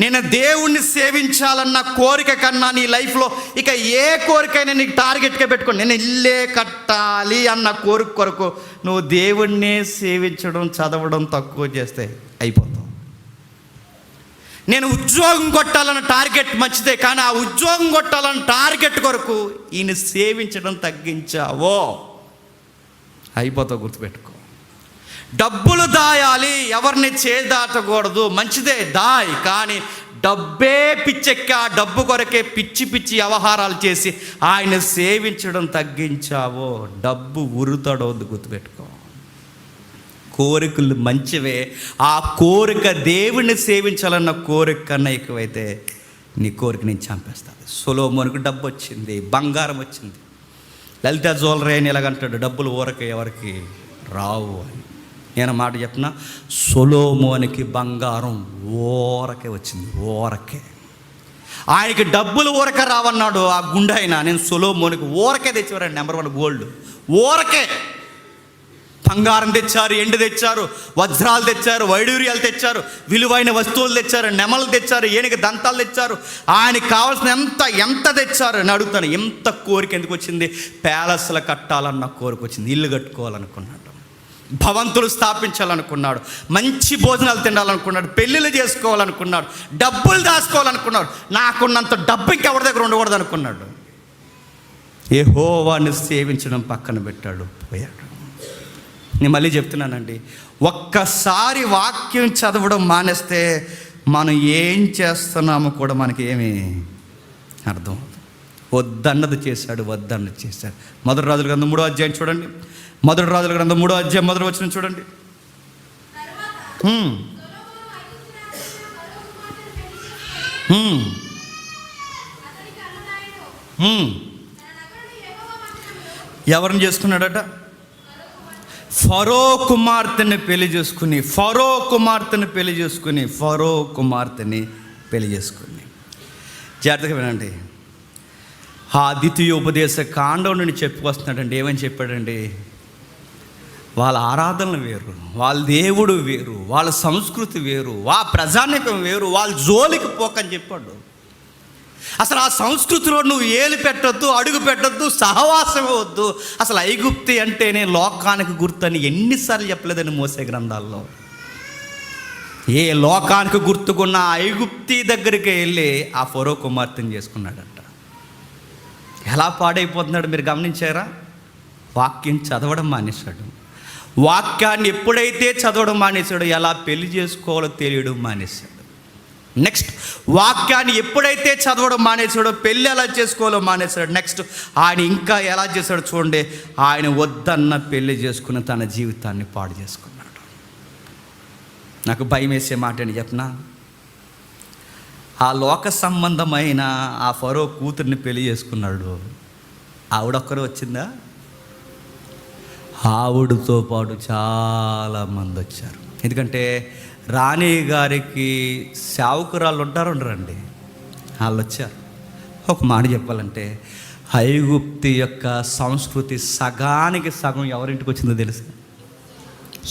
నేను దేవుణ్ణి సేవించాలన్న కోరిక కన్నా నీ లైఫ్లో ఇక ఏ కోరికైనా నీకు టార్గెట్గా పెట్టుకో. నేను ఇల్లే కట్టాలి అన్న కోరిక కొరకు నువ్వు దేవుణ్ణే సేవించడం, చదవడం తక్కువ చేస్తే అయిపోతావు. నేను ఉద్యోగం కొట్టాలన్న టార్గెట్ మంచిదే, కానీ ఆ ఉద్యోగం కొట్టాలన్న టార్గెట్ కొరకు ఈయన సేవించడం తగ్గించావో అయిపోతావు. గుర్తుపెట్టుకో. డబ్బులు దాయాలి, ఎవరిని చేదాటకూడదు, మంచిదే దాయి, కానీ డబ్బే పిచ్చెక్కి ఆ డబ్బు కొరకే పిచ్చి పిచ్చి వ్యవహారాలు చేసి ఆయన సేవించడం తగ్గించావో డబ్బు ఉరుతాడవద్దు. గుర్తుపెట్టుకో. కోరికలు మంచివే, ఆ కోరిక దేవుణ్ణి సేవించాలన్న కోరిక కన్నా ఎక్కువైతే నీ కోరిక నేను చంపేస్తాను. సొలొమోనుకు డబ్బు వచ్చింది, బంగారం వచ్చింది. లలిత జ్యువెలరీ అని ఎలాగంటాడు, డబ్బులు ఊరకే ఎవరికి రావు అని. నేను మాట చెప్పిన, సొలొమోనుకి బంగారం ఊరకే వచ్చింది, ఊరకే. ఆయనకి డబ్బులు ఊరకే రావన్నాడు ఆ గుండె అయినా. నేను సొలొమోనుకి ఊరకే తెచ్చేవారండి, నెంబర్ 1 గోల్డ్ ఊరకే. బంగారం తెచ్చారు, ఎండు తెచ్చారు, వజ్రాలు తెచ్చారు, వైడూర్యాలు తెచ్చారు, విలువైన వస్తువులు తెచ్చారు, నెమలు తెచ్చారు, ఏనుగు దంతాలు తెచ్చారు. ఆయనకి కావాల్సిన ఎంత తెచ్చారు అని అడుగుతాను. ఎంత కోరిక ఎందుకు వచ్చింది? ప్యాలెస్లు కట్టాలన్న కోరిక వచ్చింది. ఇల్లు కట్టుకోవాలనుకున్నాడు, భవంతులు స్థాపించాలనుకున్నాడు, మంచి భోజనాలు తినాలనుకున్నాడు, పెళ్ళిళ్ళు చేసుకోవాలనుకున్నాడు, డబ్బులు దాచుకోవాలనుకున్నాడు. నాకున్నంత డబ్బు ఇంకెవరి దగ్గర ఉండకూడదు అనుకున్నాడు. యెహోవాను సేవించడం పక్కన పెట్టాడు, పోయాడు. నేను మళ్ళీ చెప్తున్నానండి, ఒక్కసారి వాక్యం చదవడం మానేస్తే మనం ఏం చేస్తున్నామో కూడా మనకి ఏమీ అర్థం. వద్దన్నది చేశాడు, వద్దన్నది చేశాడు. మొదటి రాజుల గ్రంథం 3వ అధ్యాయం చూడండి. మొదటి రాజుల గ్రంథం 3వ అధ్యాయం 1వ వచనం చూడండి. ఎవరిని చేసుకున్నాడట? ఫరో కుమార్తెని పెళ్లి చేసుకుని, ఫరో కుమార్తెని పెళ్లి చేసుకుని, ఫరో కుమార్తెని పెళ్లి చేసుకుని. జాగ్రత్తగా వినండి. ఆ ద్వితీయోపదేశ కాండం నుండి చెప్పుకొస్తున్నాడండి. ఏమని చెప్పాడండి? వాళ్ళ ఆరాధనలు వేరు, వాళ్ళ దేవుడు వేరు, వాళ్ళ సంస్కృతి వేరు, వాళ్ళ ప్రజానికం వేరు, వాళ్ళ జోలికి పోకని చెప్పాడు. అసలు ఆ సంస్కృతిలో నువ్వు ఏలు పెట్టొద్దు, అడుగు పెట్టొద్దు, సహవాసం వద్దు. అసలు ఐగుప్తి అంటేనే లోకానికి గుర్తని ఎన్నిసార్లు చెప్పలేదని మోసే గ్రంథాల్లో. ఏ లోకానికి గుర్తుకున్న ఐగుప్తి దగ్గరికి వెళ్ళి ఆ ఫరో కుమార్తెను చేసుకున్నాడట. ఎలా పాడైపోతున్నాడు మీరు గమనించారా? వాక్యం చదవడం మానేశాడు. వాక్యాన్ని ఎప్పుడైతే చదవడం మానేశాడో ఎలా పెళ్లి చేసుకోవాలో తెలియడం మానేశాడు. నెక్స్ట్, వాక్యాన్ని ఎప్పుడైతే చదవడం మానేశాడో పెళ్ళి ఎలా చేసుకోవాలో మానేశాడు. నెక్స్ట్, ఆయన ఇంకా ఎలా చేశాడు చూడండి. ఆయన వద్దన్న పెళ్లి చేసుకుని తన జీవితాన్ని పాడు చేసుకున్నాడు. నాకు భయం వేసే మాట అని చెప్పనా, ఆ లోక సంబంధమైన ఆ ఫరో కూతుర్ని పెళ్లి చేసుకున్నాడు. ఆవిడొక్కరు వచ్చిందా? ఆవిడతో పాటు చాలామంది వచ్చారు. ఎందుకంటే రాణి గారికి సేవకురాళ్ళు ఉండరండి, వాళ్ళు వచ్చారు. ఒక మాట చెప్పాలంటే ఐగుప్తి యొక్క సంస్కృతి సగానికి సగం ఎవరింటికి వచ్చిందో తెలుసా?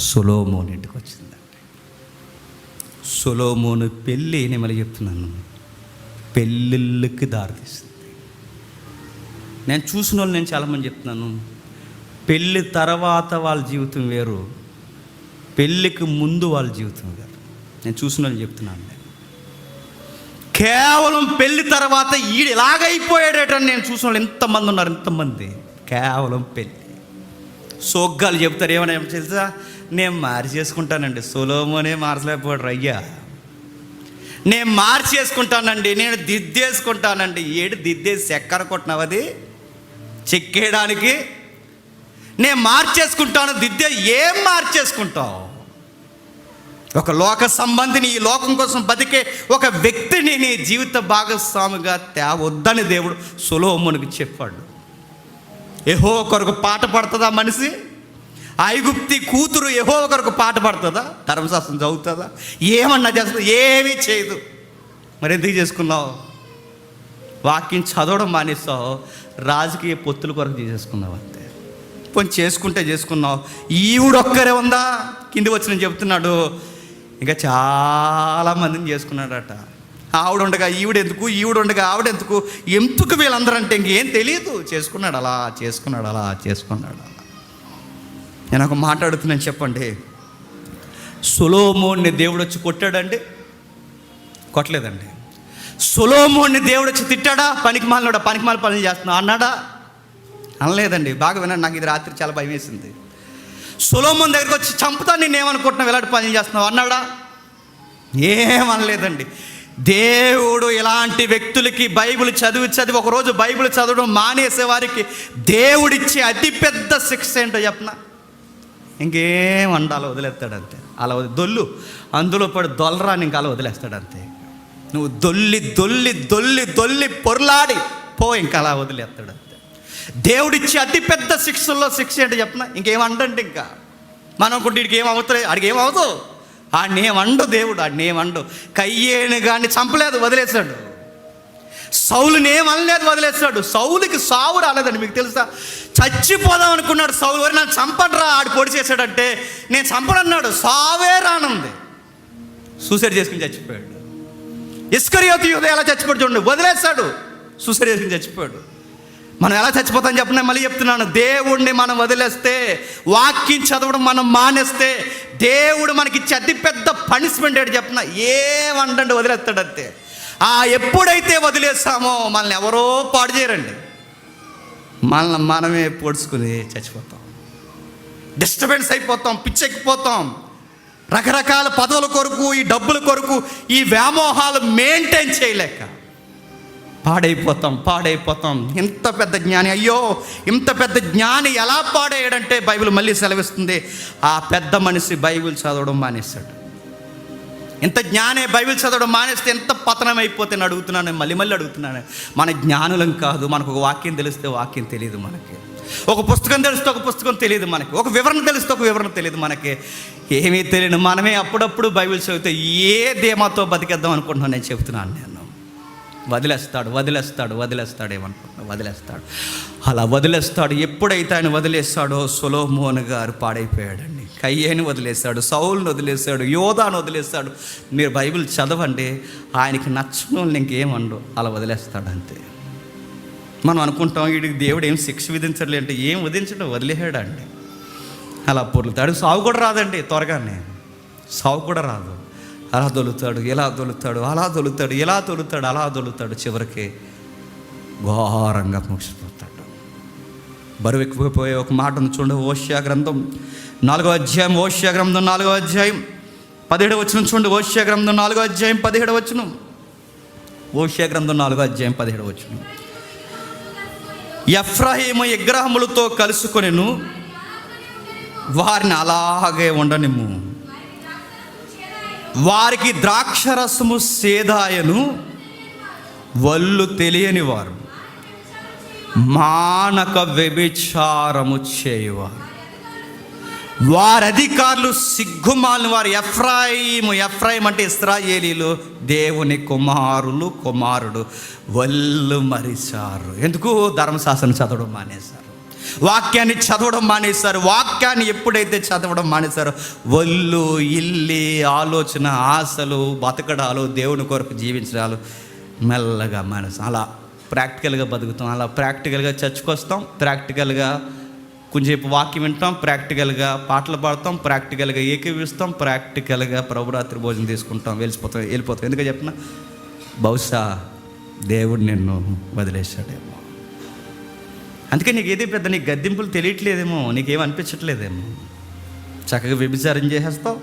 సొలొమోను ఇంటికి వచ్చిందండి. సొలొమోను పెళ్ళి, నేను మళ్ళీ చెప్తున్నాను, పెళ్ళిళ్ళకి దారితీస్తుంది. నేను చూసిన వాళ్ళు నేను చాలామంది చెప్తున్నాను, పెళ్ళి తర్వాత వాళ్ళ జీవితం వేరు, పెళ్ళికి ముందు వాళ్ళ జీవితం వేరు. నేను చూసిన వాళ్ళు చెప్తున్నాను. కేవలం పెళ్ళి తర్వాత ఈడు ఇలాగైపోయాడటని నేను చూసిన వాళ్ళు ఎంతమంది ఉన్నారు, ఎంతమంది. కేవలం పెళ్ళి సోగ్గాలు చెప్తారు. ఏమైనా తెలుసా? నేను మార్చేసుకుంటానండి. సొలొమోనే మార్చలేకపోయాడు అయ్యా. నేను మార్చేసుకుంటానండి, నేను దిద్దేసుకుంటానండి. ఏడు దిద్దేసి చక్కెర కొట్టినావు, అది చెక్కేయడానికి. నేను మార్చేసుకుంటాను, దిద్దే. ఏం మార్చేసుకుంటావు? ఒక లోక సంబంధిని, ఈ లోకం కోసం బతికే ఒక వ్యక్తిని నీ జీవిత భాగస్వామిగా తేవద్దని దేవుడు సొలొమోనుకి చెప్పాడు. యెహోవా కొరకు పాట పడుతుందా మనిషి? ఐగుప్తి కూతురు యెహోవా కొరకు పాట పడుతుందా? ధర్మశాస్త్రం చదువుతుందా? ఏమన్నా చేస్తుందా? ఏమీ చేయదు. మరి ఎందుకు చేసుకున్నావు? వాక్యం చదవడం మానేస్తావు, రాజకీయ పొత్తుల కొరకు చేసేసుకున్నావు అంతే. కొంచెం చేసుకుంటే చేసుకున్నావు. ఈవిడొక్కరే ఉందా? కింది వచ్చి నేను చెప్తున్నాడు, ఇంకా చాలామందిని చేసుకున్నాడట. ఆవిడుండగా ఈవిడెందుకు ఆవిడెందుకు, ఎందుకు వీళ్ళందరూ అంటే ఇంకేం తెలియదు. చేసుకున్నాడు అలా. నేను ఒక మాట్లాడుతున్నాను, చెప్పండి. సొలొమోన్ని దేవుడు వచ్చి కొట్టాడండి? కొట్టలేదండి. సొలొమోన్ని దేవుడు వచ్చి తిట్టాడా? పనికిమాలిన పనులు చేస్తున్నావు అన్నాడా? అనలేదండి. బాగా వినండి, నాకు ఇది రాత్రి చాలా భయం వేసింది. సొలొమోన్ దగ్గరికి వచ్చి చంపుతాను నేనేమనుకుంటున్నావు, ఇలాంటి పనులు చేస్తున్నావు అన్నాడా? ఏమనలేదండి. దేవుడు ఇలాంటి వ్యక్తులకి బైబిల్ చదివి ఒకరోజు బైబిల్ చదవడం మానేసే వారికి దేవుడిచ్చే అతిపెద్ద శిక్ష ఏంటో చెప్పనా? ఇంకేం అండాలో వదిలేస్తాడంతే. అలా దొల్లు, అందులో పడి దొల్లరాని ఇంకా అలా వదిలేస్తాడంతే. నువ్వు దొల్లి పొరలాడి పో, ఇంకా అలా వదిలేస్తాడంతే. దేవుడిచ్చే అతిపెద్ద శిక్షల్లో శిక్ష ఏంటో చెప్పనా? ఇంకేమండండి. ఇంకా మనం అనుకుంటే వీడికి ఏమవుతుంది, ఆడికి ఏమవుతూ, ఆడినేమండు దేవుడు, ఆడినేమండు. కయ్యేను కానీ చంపలేదు, వదిలేశాడు. సౌలుని ఏమనలేదు, వదిలేశాడు. సౌలుకి సావు రాలేదండి. మీకు తెలుసా? చచ్చిపోదాం అనుకున్నాడు సౌలు. వరి నన్ను చంపడరా, ఆడు పొడి చేశాడంటే నేను చంపడన్నాడు. సావే రానుంది. సూసైడ్ చేసుకుని చచ్చిపోయాడు. ఇస్కరియోతు యూదా ఎలా చచ్చిపోయాడు చూడండి, వదిలేశాడు, సూసైడ్ చేసుకుని చచ్చిపోయాడు. మనం ఎలా చచ్చిపోతాం చెప్పిన, మళ్ళీ చెప్తున్నాను. దేవుడిని మనం వదిలేస్తే, వాక్యం చదవడం మనం మానేస్తే, దేవుడు మనకిచ్చే అతిపెద్ద పనిష్మెంట్ ఏంటి చెప్పిన, ఏమండండి వదిలేస్తాడంతే. ఎప్పుడైతే వదిలేస్తామో మనల్ని ఎవరో పాడు చేయరండి, మనమే పొడుచుకుని చచ్చిపోతాం, డిస్టర్బెన్స్ అయిపోతాం, పిచ్చెక్కిపోతాం. రకరకాల పదవుల కొరకు, ఈ డబ్బుల కొరకు, ఈ వ్యామోహాలు మెయింటైన్ చేయలేక పాడైపోతాం. ఇంత పెద్ద జ్ఞాని, అయ్యో ఇంత పెద్ద జ్ఞాని ఎలా పాడయ్యాడంటే బైబిల్ మళ్ళీ సెలవిస్తుంది, ఆ పెద్ద మనిషి బైబిల్ చదవడం మానేస్తాడు. ఇంత జ్ఞానే బైబిల్ చదవడం మానేస్తే ఎంత పతనం అయిపోతే అడుగుతున్నాను, మళ్ళీ అడుగుతున్నాను. మన జ్ఞానులం కాదు. మనకు ఒక వాక్యం తెలిస్తే వాక్యం తెలియదు మనకి, ఒక పుస్తకం తెలిస్తే ఒక పుస్తకం తెలియదు మనకి, ఒక వివరణ తెలిస్తే ఒక వివరణ తెలియదు మనకి. ఏమీ తెలియదు మనమే అప్పుడప్పుడు బైబిల్ చదివితే ఏ ధీమాతో బతికేద్దాం అనుకుంటున్నాను. నేను చెప్తున్నాను, నేను వదిలేస్తాడు ఏమనుకుంటున్నా, వదిలేస్తాడు. అలా వదిలేస్తాడు. ఎప్పుడైతే ఆయన వదిలేస్తాడో సొలొమోను గారు పాడైపోయాడండి. కయ్యేని వదిలేశాడు, సౌలుని వదిలేశాడు, యోధాను వదిలేశాడు. మీరు బైబిల్ చదవండి, ఆయనకి నచ్చిన వాళ్ళని ఇంకేమండు, అలా వదిలేస్తాడు అంతే. మనం అనుకుంటాం వీడికి దేవుడు ఏం శిక్ష విధించలే అంటే, ఏం విధించడం, వదిలేసాడండి. అలా పొర్లుతాడు. సావు కూడా రాదండి, త్వరగానే సావు కూడా రాదు. అలా దొలుతాడు, ఎలా దొలుతాడు, అలా దొలుతాడు, ఎలా దొలుతాడు, అలా దొలుతాడు. చివరికి ఘోరంగా ముగిసిపోతాడు. బరువు ఎక్కువైపోయే ఒక మాట ఉంది చూడండి. హోషేయ గ్రంథం 4వ అధ్యాయం, హోషేయ గ్రంథం 4వ అధ్యాయం 17వ వచనం చూడండి. హోషేయ గ్రంథం 4వ అధ్యాయం 17వ వచనం. హోషేయ గ్రంథం 4వ అధ్యాయం 17వ వచనం. ఎఫ్రాయిము విగ్రహములతో కలుసుకొనెను, వారిని అలాగే ఉండనిమ్ము. వారికి ద్రాక్షరసము సేదాయను, వల్లు తెలియని వారు, మానక వ్యభిచారము చేయువారు, వారి అధికారులు సిగ్గుమాలిన వారు. ఎఫ్రాయిం అంటే ఇశ్రాయేలీలు, దేవుని కుమారుడు వల్లు మరిచారు. ఎందుకు? ధర్మశాస్త్రం చదవడం మానేశారు, వాక్యాన్ని చదవడం మానేశారు. వాక్యాన్ని ఎప్పుడైతే చదవడం మానేశారో ఒళ్ళు, ఇల్లి, ఆలోచన, ఆశలు, బతకడాలు, దేవుని కొరకు జీవించడాలు మెల్లగా మానేస్తాం. అలా ప్రాక్టికల్గా బతుకుతాం, అలా ప్రాక్టికల్గా చర్చ్కి వస్తాం, ప్రాక్టికల్గా కొంచెంసేపు వాక్యం వింటాం, ప్రాక్టికల్గా పాటలు పాడతాం, ప్రాక్టికల్గా ఏకీవిస్తాం, ప్రాక్టికల్గా ప్రభురాత్రి భోజనం తీసుకుంటాం, వెళ్ళిపోతాం. ఎందుకు చెప్పిన, బహుశా దేవుడు నిన్ను వదిలేశాడేమో. అందుకే నీకు ఏది పెద్ద, నీకు గద్దింపులు తెలియట్లేదేమో, నీకేం అనిపించట్లేదేమో. చక్కగా వ్యభిచారం చేసేస్తావు,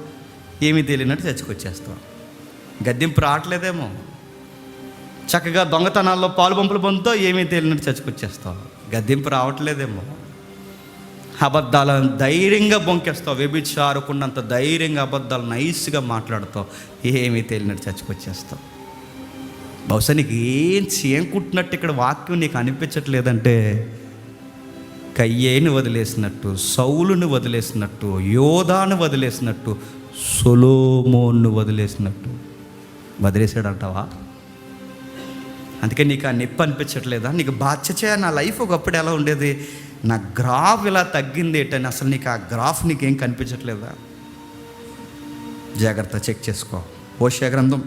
ఏమీ తెలియనట్టు చచ్చుకొచ్చేస్తావు. గద్దింపు రావట్లేదేమో. చక్కగా దొంగతనాల్లో పాలుబంపులు పొందుతావు, ఏమీ తెలియనట్టు చచ్చుకొచ్చేస్తావు. గద్దింపు రావట్లేదేమో. అబద్ధాలను ధైర్యంగా బొంకేస్తావు, వ్యభిచారకున్నంత ధైర్యంగా అబద్ధాలు నైస్గా మాట్లాడుతావు, ఏమీ తెలియనట్టు చచ్చుకొచ్చేస్తావు. బహుశా నీకు ఏం చేయంకుట్టినట్టు ఇక్కడ వాక్యం నీకు అనిపించట్లేదంటే, కయ్యేని వదిలేసినట్టు, సౌలుని వదిలేసినట్టు, యోధాను వదిలేసినట్టు, సొలొమోను వదిలేసినట్టు వదిలేసాడంటావా? అందుకే నీకు ఆ నొప్పి అనిపించట్లేదా? నీకు బాధ్యత, నా లైఫ్ ఒకప్పుడు ఎలా ఉండేది, నా గ్రాఫ్ ఇలా తగ్గింది ఏంటని అసలు నీకు ఆ గ్రాఫ్ నీకేం కనిపించట్లేదా? జాగ్రత్త చెక్ చేసుకో. హోషేయ గ్రంథం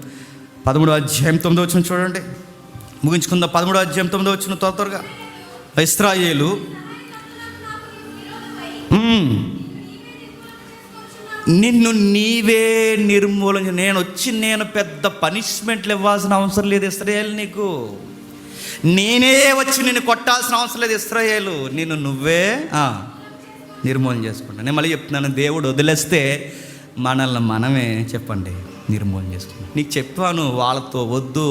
13వ అధ్యాయం 9వ వచనం చూడండి, ముగించుకుందాం. 13వ అధ్యాయం 9వ వచనం త్వరగా. ఇశ్రాయేలు నిన్ను నీవే నిర్మూలన, నేను పెద్ద పనిష్మెంట్లు ఇవ్వాల్సిన అవసరం లేదు ఇశ్రాయేలు, నీకు నేనే వచ్చి నిన్ను కొట్టాల్సిన అవసరం లేదు ఇశ్రాయేలు, నిన్ను నువ్వే నిర్మూలన చేసుకుంటా. నేను మళ్ళీ చెప్తున్నాను, దేవుడు వదిలేస్తే మనల్ని మనమే చెప్పండి నిర్మూలన చేసుకుంటాం. నీకు చెప్పాను, వాళ్ళతో వద్దు,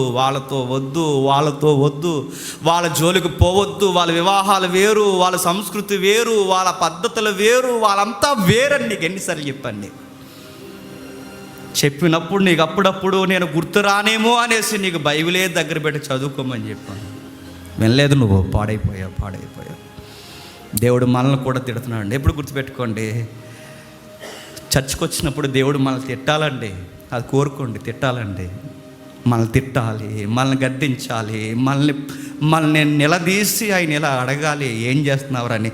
వాళ్ళ జోలికి పోవద్దు, వాళ్ళ వివాహాలు వేరు, వాళ్ళ సంస్కృతి వేరు, వాళ్ళ పద్ధతులు వేరు, వాళ్ళంతా వేరని నీకు ఎన్నిసార్లు చెప్పండి. చెప్పినప్పుడు నీకు అప్పుడప్పుడు నేను గుర్తురానేమో అనేసి నీకు బైబిలే దగ్గర పెట్టి చదువుకోమని చెప్పాను. వినలేదు, నువ్వు పాడైపోయావు. దేవుడు మనల్ని కూడా తిడుతున్నాడు. ఎప్పుడు గుర్తుపెట్టుకోండి, చర్చకు వచ్చినప్పుడు దేవుడు మనల్ని తిట్టాలండి, అది కోరుకోండి, తిట్టాలండి. మనల్ని తిట్టాలి, మనల్ని గద్దించాలి, మనల్ని నిలదీసి ఆయన ఇలా అడగాలి, ఏం చేస్తున్నారని.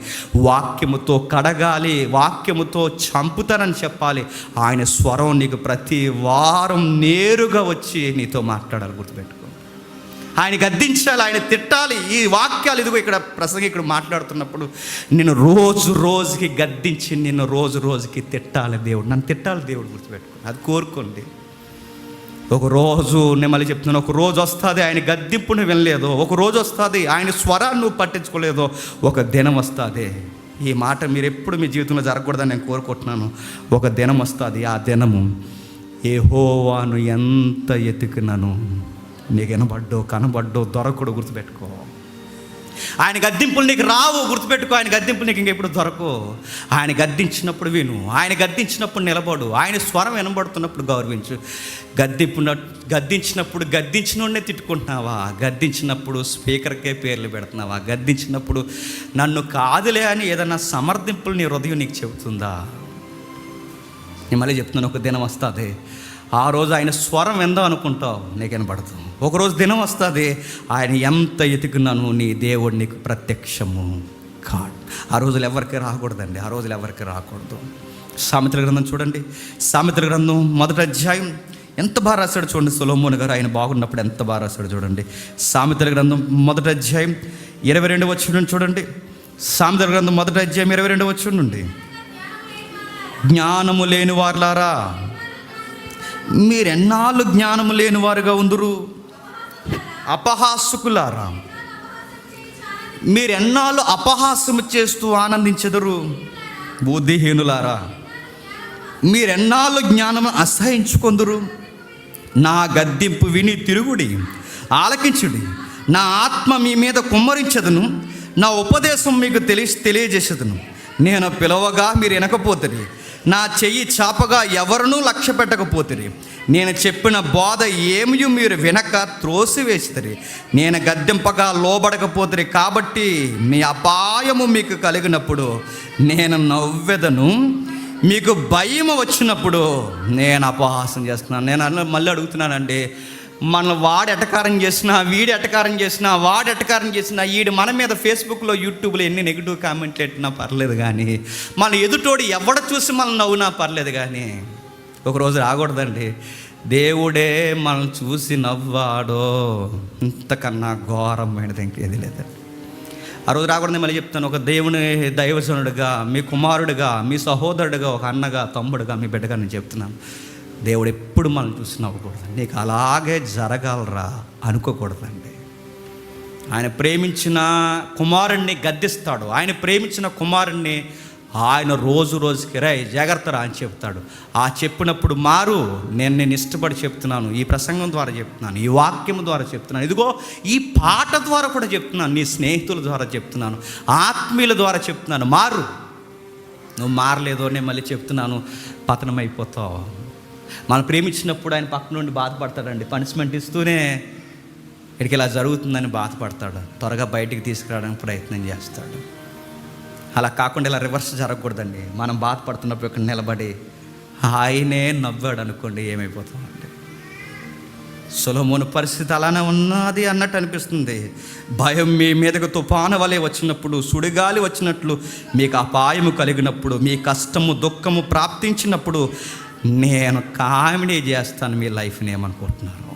వాక్యముతో కడగాలి, వాక్యముతో చంపుతానని చెప్పాలి. ఆయన స్వరం నీకు ప్రతి వారం నేరుగా వచ్చి నీతో మాట్లాడాలి. గుర్తుపెట్టుకో, ఆయన గద్దించాలి, ఆయన తిట్టాలి. ఈ వాక్యాలు ఇదిగో ఇక్కడ ప్రసంగికుడు మాట్లాడుతున్నప్పుడు నిన్ను రోజుకి గద్దించి నిన్ను రోజుకి తిట్టాలి దేవుడు, నన్ను తిట్టాలి దేవుడు. గుర్తుపెట్టుకో, అది కోరుకోండి. ఒకరోజు నేను మళ్ళీ చెప్తున్నాను, ఒక రోజు వస్తుంది ఆయన గద్దింపును వినలేదో, ఒక రోజు వస్తుంది ఆయన స్వరాన్ని నువ్వు పట్టించుకోలేదో, ఒక దినం వస్తుంది. ఈ మాట మీరు ఎప్పుడు మీ జీవితంలో జరగకూడదని నేను కోరుకుంటున్నాను. ఒక దినం వస్తుంది, ఆ దినము యెహోవాను ఎంత ఎతికినాను నీకు కనబడ్డో దొరకడు. గుర్తుపెట్టుకో, ఆయన గద్దింపులు నీకు రావు. గుర్తుపెట్టుకో, ఆయన గద్దింపులు నీకు ఇంకెప్పుడు దొరకవు. ఆయన గద్దించినప్పుడు విను, ఆయన గద్దించినప్పుడు నిలబడు, ఆయన స్వరం వినబడుతున్నప్పుడు గౌరవించు. గద్దించినప్పుడు గద్దించినోడినే తిట్టుకుంటున్నావా? గద్దించినప్పుడు స్పీకర్కే పేర్లు పెడుతున్నావా? గద్దించినప్పుడు నన్ను కాదులే అని ఏదన్నా సమర్థింపులు నీ హృదయం నీకు చెబుతుందా? నేను మళ్ళీ చెప్తున్నాను, ఒక దినం వస్తుంది, ఆ రోజు ఆయన స్వరం విందాం అనుకుంటావు, నీకు వినబడతావు. ఒకరోజు దినం వస్తుంది, ఆయన ఎంత ఎతికినాను నీ దేవుడు నీకు ప్రత్యక్షము కాడు. ఆ రోజులు ఎవరికి రాకూడదండి, ఆ రోజులు ఎవరికి రాకూడదు. సామెతల గ్రంథం చూడండి, సామెతల గ్రంథం 1వ అధ్యాయం ఎంత బాగా రాశాడు చూడండి. సొలొమోను గారు ఆయన బాగున్నప్పుడు ఎంత బాగా రాశాడు చూడండి. సామెతల గ్రంథం 1వ అధ్యాయం 22వ వచనం చూడండి. సామెతల గ్రంథం 1వ అధ్యాయం 22వ వచనం నుండి, జ్ఞానము లేని వారులారా మీరెన్నాళ్ళు జ్ఞానము లేని వారుగా ఉందురు, అపహాసకులారా మీరెన్నాళ్ళు అపహాసము చేస్తూ ఆనందించెదరు, బుద్ధిహీనులారా మీరెన్నాళ్ళు జ్ఞానము అసహించుకొందురు. నా గద్దింపు విని తిరుగుడి, ఆలకించుడి. నా ఆత్మ మీ మీద కుమ్మరించదును, నా ఉపదేశం మీకు తెలియజేసేదను. నేను పిలవగా మీరు వినకపోతుంది, నా చెయ్యి చాపగా ఎవరినూ లక్ష్య పెట్టకపోతుంది. నేను చెప్పిన బోధ ఏమీ మీరు వినక త్రోసివేస్తుంది. నేను గద్దెంపగా లోబడకపోతుంది. కాబట్టి మీ అపాయము మీకు కలిగినప్పుడు నేను నవ్వెదను, మీకు భయం వచ్చినప్పుడు నేను అపహాసం చేస్తున్నాను. నేను మళ్ళీ అడుగుతున్నానండి, మన వాడు ఎటకారం చేసినా, వీడు ఎటకారం చేసినా, వాడు ఎటకారం చేసినా, వీడు మన మీద ఫేస్బుక్లో యూట్యూబ్లో ఎన్ని నెగిటివ్ కామెంట్లు పెట్టినా పర్లేదు, కానీ మన ఎదుటోడు ఎవడ చూసి మనం నవ్వునా పర్లేదు, కానీ ఒకరోజు రాకూడదండి, దేవుడే మనల్ని చూసి నవ్వాడో ఇంతకన్నా ఘోరమైనది ఇంకేది లేదండి. ఆ రోజు రాకూడదు. మళ్ళీ చెప్తాను, ఒక దేవుని దైవజనుడిగా, మీ కుమారుడిగా, మీ సహోదరుడిగా, ఒక అన్నగా, తమ్ముడుగా, మీ బిడ్డగా నేను చెప్తున్నాను, దేవుడు ఎప్పుడు మనం చూసి నవ్వకూడదు. నీకు అలాగే జరగాలరా అనుకోకూడదండి. ఆయన ప్రేమించిన కుమారుణ్ణి గద్దిస్తాడు, ఆయన ప్రేమించిన కుమారుణ్ణి ఆయన రోజుకి రే జాగ్రత్తరా అని చెప్తాడు. ఆ చెప్పినప్పుడు మారు. నేను ఇష్టపడి చెప్తున్నాను, ఈ ప్రసంగం ద్వారా చెప్తున్నాను, ఈ వాక్యం ద్వారా చెప్తున్నాను, ఇదిగో ఈ పాట ద్వారా కూడా చెప్తున్నాను, నీ స్నేహితుల ద్వారా చెప్తున్నాను, ఆత్మీయుల ద్వారా చెప్తున్నాను, మారు. నువ్వు మారలేదో నేను మళ్ళీ చెప్తున్నాను, పతనమైపోతావు. మనం ప్రేమించినప్పుడు ఆయన పక్క నుండి బాధపడతాడండి, పనిష్మెంట్ ఇస్తూనే ఇక్కడికి ఇలా జరుగుతుందని బాధపడతాడు, త్వరగా బయటికి తీసుకురావడానికి ప్రయత్నం చేస్తాడు. అలా కాకుండా ఇలా రివర్స్ జరగకూడదండి. మనం బాధపడుతున్నప్పుడు ఇక్కడ నిలబడి ఆయనే నవ్వాడు అనుకోండి, ఏమైపోతామండి. సొలొమోను పరిస్థితి అలానే ఉన్నది అన్నట్టు అనిపిస్తుంది. భయం మీ మీదకు తుఫాను వలె వచ్చినప్పుడు, సుడిగాలి వచ్చినట్లు మీకు అపాయము కలిగినప్పుడు, మీ కష్టము దుఃఖము ప్రాప్తించినప్పుడు నేను కామెడీ చేస్తాను మీ లైఫ్ని ఏమనుకుంటున్నారు.